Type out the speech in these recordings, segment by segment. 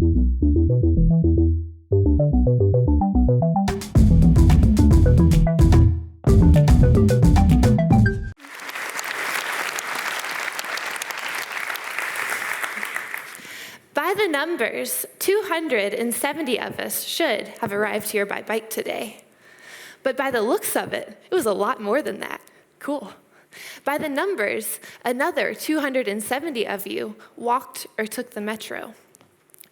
By the numbers, 270 of us should have arrived here by bike today. But by the looks of it, it was a lot more than that. Cool. By the numbers, another 270 of you walked or took the metro.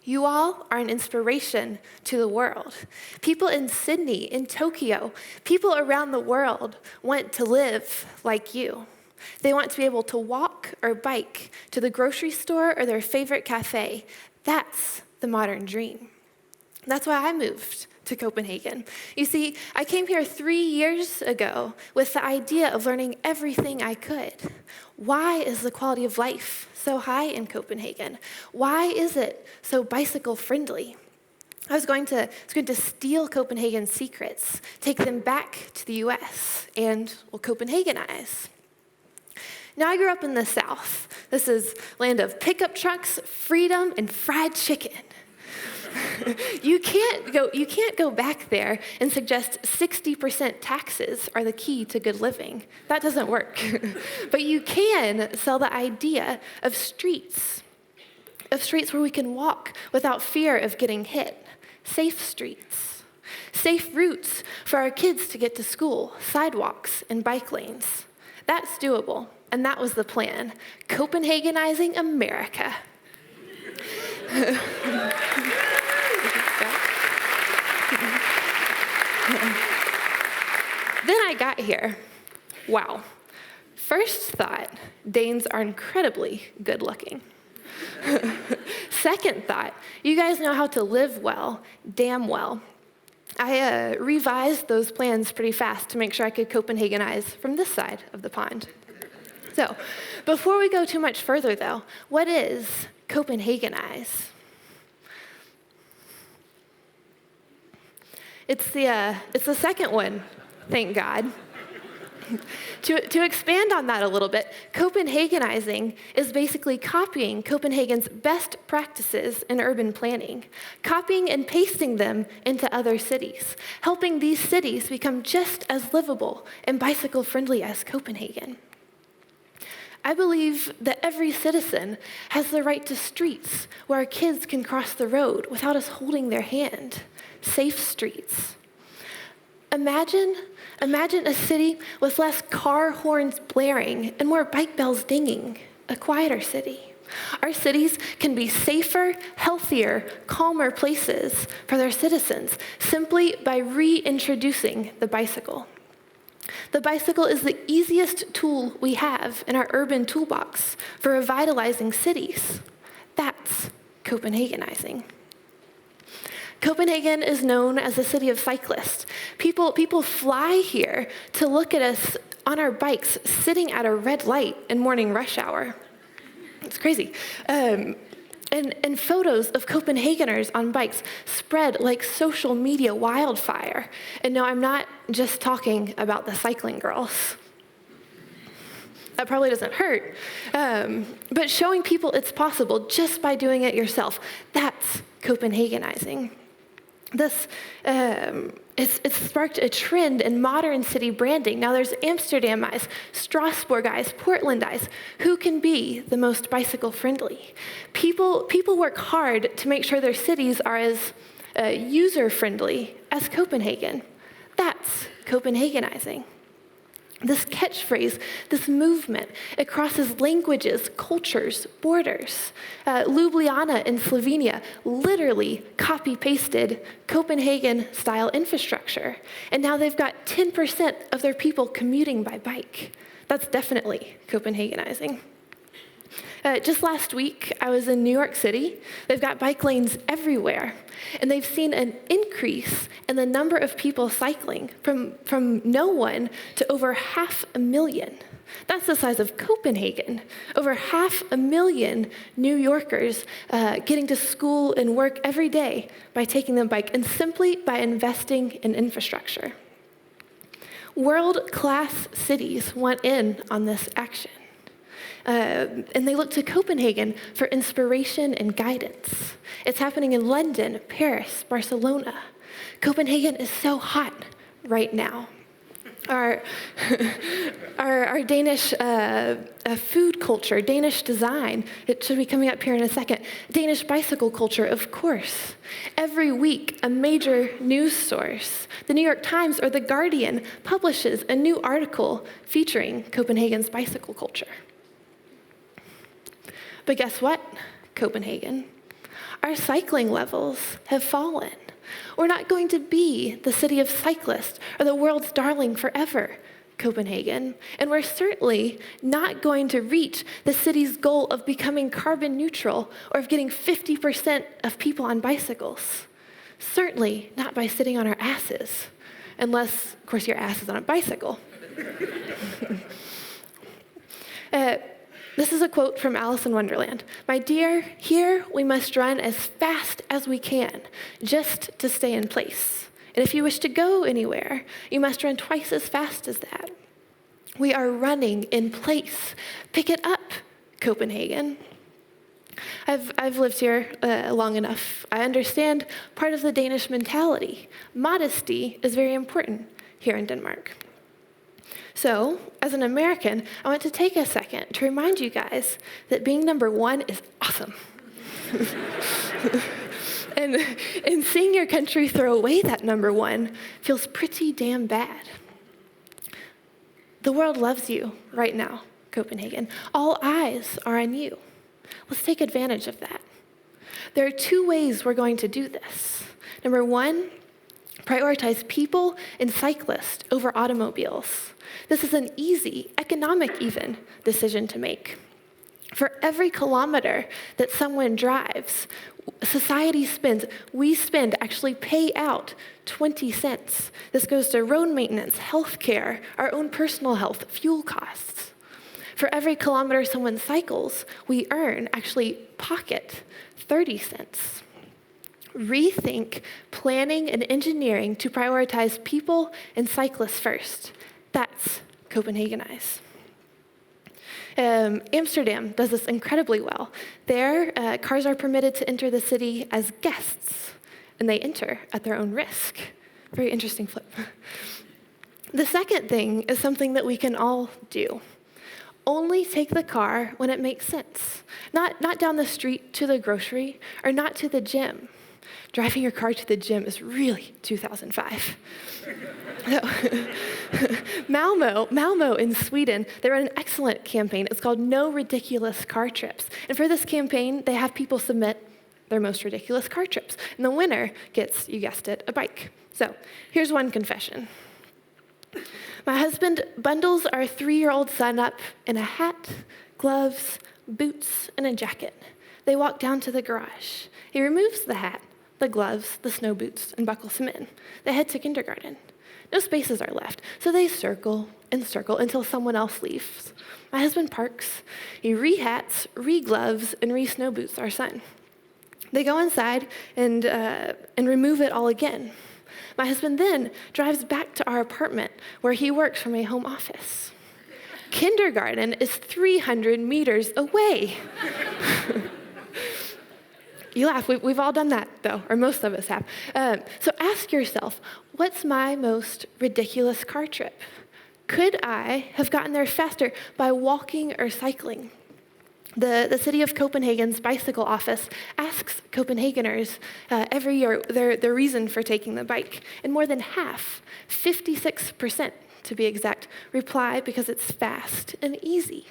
You all are an inspiration to the world. People in Sydney, in Tokyo, people around the world want to live like you. They want to be able to walk or bike to the grocery store or their favorite cafe. That's the modern dream. That's why I moved to Copenhagen. You see, I came here 3 years ago with the idea of learning everything I could. Why is the quality of life so high in Copenhagen? Why is it so bicycle friendly? I was going to steal Copenhagen's secrets, take them back to the US, and, well, Copenhagenize. Now, I grew up in the South. This is land of pickup trucks, freedom, and fried chicken. You can't go back there and suggest 60% taxes are the key to good living. That doesn't work. But you can sell the idea of streets where we can walk without fear of getting hit, safe streets, safe routes for our kids to get to school, sidewalks, and bike lanes. That's doable. And that was the plan, Copenhagenizing America. Then I got here. Wow. First thought, Danes are incredibly good looking. Second thought, you guys know how to live well, damn well. I revised those plans pretty fast to make sure I could Copenhagenize from this side of the pond. So, before we go too much further, though, what is Copenhagenize? It's the second one, thank God. To expand on that a little bit, Copenhagenizing is basically copying Copenhagen's best practices in urban planning, copying and pasting them into other cities, helping these cities become just as livable and bicycle-friendly as Copenhagen. I believe that every citizen has the right to streets where our kids can cross the road without us holding their hand. Safe streets. Imagine a city with less car horns blaring and more bike bells dinging, a quieter city. Our cities can be safer, healthier, calmer places for their citizens simply by reintroducing the bicycle. The bicycle is the easiest tool we have in our urban toolbox for revitalizing cities. That's Copenhagenizing. Copenhagen is known as a city of cyclists. People fly here to look at us on our bikes sitting at a red light in morning rush hour. It's crazy. And photos of Copenhageners on bikes spread like social media wildfire. And no, I'm not just talking about the cycling girls. That probably doesn't hurt. But showing people it's possible just by doing it yourself, that's Copenhagenizing. It's sparked a trend in modern city branding. Now there's Amsterdam-ize, Strasbourg-ize, Portland-ize. Who can be the most bicycle-friendly? People work hard to make sure their cities are as user-friendly as Copenhagen. That's Copenhagenizing. This catchphrase, this movement, it crosses languages, cultures, borders. Ljubljana in Slovenia literally copy-pasted Copenhagen-style infrastructure. And now they've got 10% of their people commuting by bike. That's definitely Copenhagenizing. Just last week, I was in New York City. They've got bike lanes everywhere. And they've seen an increase in the number of people cycling from no one to over 500,000. That's the size of Copenhagen. Over 500,000 New Yorkers getting to school and work every day by taking the bike and simply by investing in infrastructure. World-class cities want in on this action. and they look to Copenhagen for inspiration and guidance. It's happening in London, Paris, Barcelona. Copenhagen is so hot right now. Our Danish food culture, Danish design, it should be coming up here in a second. Danish bicycle culture, of course. Every week, a major news source, the New York Times or The Guardian, publishes a new article featuring Copenhagen's bicycle culture. But guess what, Copenhagen? Our cycling levels have fallen. We're not going to be the city of cyclists or the world's darling forever, Copenhagen. And we're certainly not going to reach the city's goal of becoming carbon neutral or of getting 50% of people on bicycles. Certainly not by sitting on our asses, unless, of course, your ass is on a bicycle. This is a quote from Alice in Wonderland. "My dear, here we must run as fast as we can, just to stay in place. And if you wish to go anywhere, you must run twice as fast as that. We are running in place. Pick it up, Copenhagen." I've lived here long enough. I understand part of the Danish mentality. Modesty is very important here in Denmark. So, as an American, I want to take a second to remind you guys that being number one is awesome. and seeing your country throw away that number one feels pretty damn bad. The world loves you right now, Copenhagen. All eyes are on you. Let's take advantage of that. There are two ways we're going to do this. Number one, prioritize people and cyclists over automobiles. This is an easy, economic even, decision to make. For every kilometer that someone drives, we actually pay out 20 cents. This goes to road maintenance, healthcare, our own personal health, fuel costs. For every kilometer someone cycles, we actually pocket 30 cents. Rethink planning and engineering to prioritize people and cyclists first. That's Copenhagenize. Amsterdam does this incredibly well. There, cars are permitted to enter the city as guests, and they enter at their own risk. Very interesting flip. The second thing is something that we can all do. Only take the car when it makes sense. Not down the street to the grocery, or not to the gym. Driving your car to the gym is really 2005. Malmo in Sweden, they run an excellent campaign. It's called No Ridiculous Car Trips. And for this campaign, they have people submit their most ridiculous car trips. And the winner gets, you guessed it, a bike. So here's one confession. My husband bundles our 3-year-old son up in a hat, gloves, boots, and a jacket. They walk down to the garage. He removes the hat, the gloves, the snow boots, and buckles them in. They head to kindergarten. No spaces are left, so they circle and circle until someone else leaves. My husband parks. He re-hats, re-gloves, and re-snow boots our son. They go inside and remove it all again. My husband then drives back to our apartment where he works from a home office. Kindergarten is 300 meters away. You laugh, we've all done that though, or most of us have. So ask yourself, what's my most ridiculous car trip? Could I have gotten there faster by walking or cycling? The City of Copenhagen's bicycle office asks Copenhageners every year their reason for taking the bike. And more than half, 56% to be exact, reply because it's fast and easy.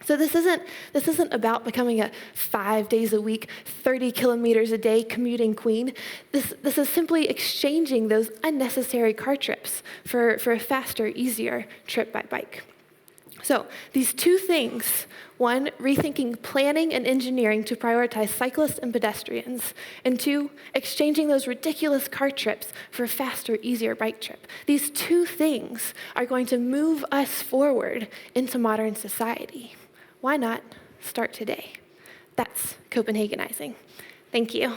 So this isn't about becoming a 5 days a week, 30 kilometers a day commuting queen. This is simply exchanging those unnecessary car trips for a faster, easier trip by bike. So these two things, one, rethinking planning and engineering to prioritize cyclists and pedestrians, and two, exchanging those ridiculous car trips for a faster, easier bike trip. These two things are going to move us forward into modern society. Why not start today? That's Copenhagenizing. Thank you.